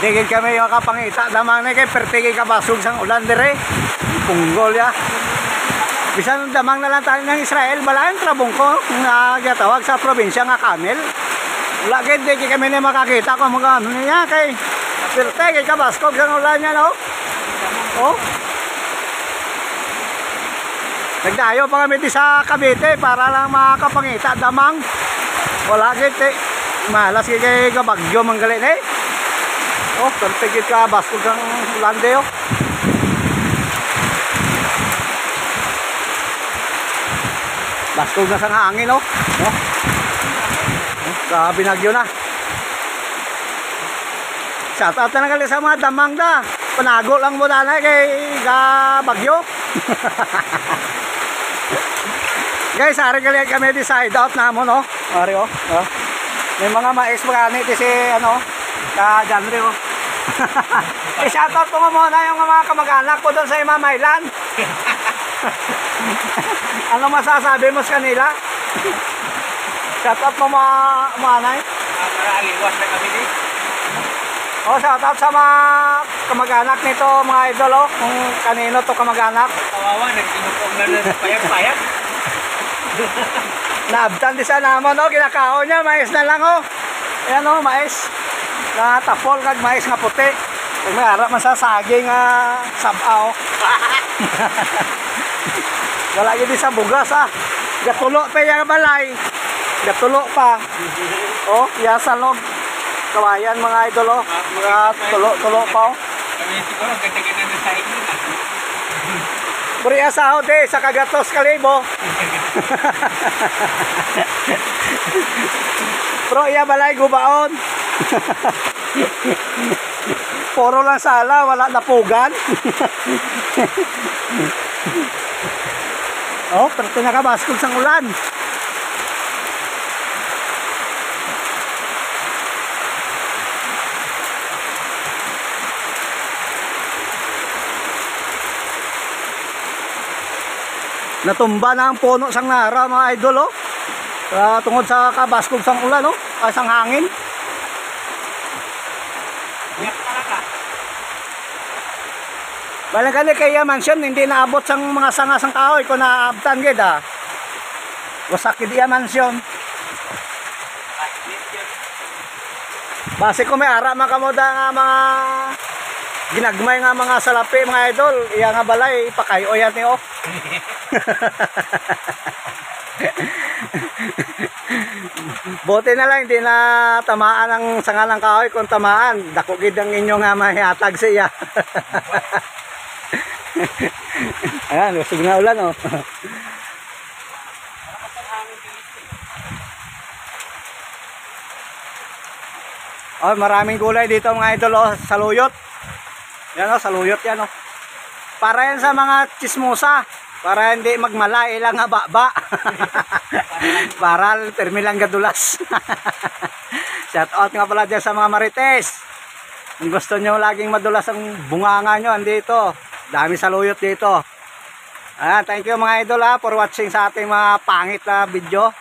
Hindi kami yung kapangita damang na kay pertigay kabasog sang ulan dire. Punggol ya. Bisan damang na lang tayo ng Israel, balayan trabong ko na gatawag sa probinsya nga Kamel. Wala gid di kami na makakita kung mga ano niya kay pertigay kabasog sang ulan niya no. Oh. Nagdayo pa kami di sa Cavite para lang makakapangita damang. Wala gid malas kay kabagyo manggalin eh. Oh, pertigay kabasog sang ulan deo. Baskog na sa hangin, oh. Oh. Grabe nagyo na. Shout out na nagali sa mga damang da. Panago lang mo na kay bagyo. Guys, ari gali kami di side out na mo, no? Ari, oh. Oh. May mga mais magani di si ano, ka genre, oh. Shout out ko muna yung mga kamag-anak ko doon sa Imamaylan. Ano masasabi mo sa kanila? Shout out mo mga anay? Aliwas na kami din. Oh, shout out sa mga kamag-anak nito, mga idol, oh. Kung kanino to kamag-anak. Kawawa, nagtinupong na ng payag-payag. Naabtan di sa naman, oh. Kinakao niya, mais na lang, oh. Ayan, oh, mais. Natapol kag mais nga puti. Kung may harap man sa saging sabaw. Wala yun sa bugas gatulo pa yung balay, gatulo pa. Oh, yasalog kawayan mga idol, oh. Mga tulo pa, oh. Kami siguro ganda-ganda na sa inyo na. Puri asahod sa kagatos kalibo. Pero iya balay gubaon. Puro lang sala, wala napugan. Oh, pero tinakabaskog sang ulan. Natumba na ang puno sang nara mga idol, oh. Tungod sa kabaskog sang ulan, oh. Sang hangin. Yak talaga. Balangkali kaya mansion hindi naabot sang mga sangasang kahoy ko naabtan gid wasak gid iya mansion. Base ko may ara makamoda nga mga ginagmay nga mga salapi mga idol, iya nga balay pakayo yan ni, oh. Bote na lang hindi na tamaan ang sangalang kahoy, kung tamaan dako gid ang inyo nga mahihatag siya. Ayan, lusog na ulan, oh. Oh, maraming gulay dito mga idol, oh. Saluyot. Yan, oh, saluyot yan, oh. Para yan sa mga chismosa, para hindi magmala ilang haba-ba. Para permi lang gadulas. Shout out nga pala dyan sa mga marites. Kung gusto nyo laging madulas ang bunganga nyo, andito. Dami saluyot dito. Thank you mga idol, for watching sa ating mga pangit na video.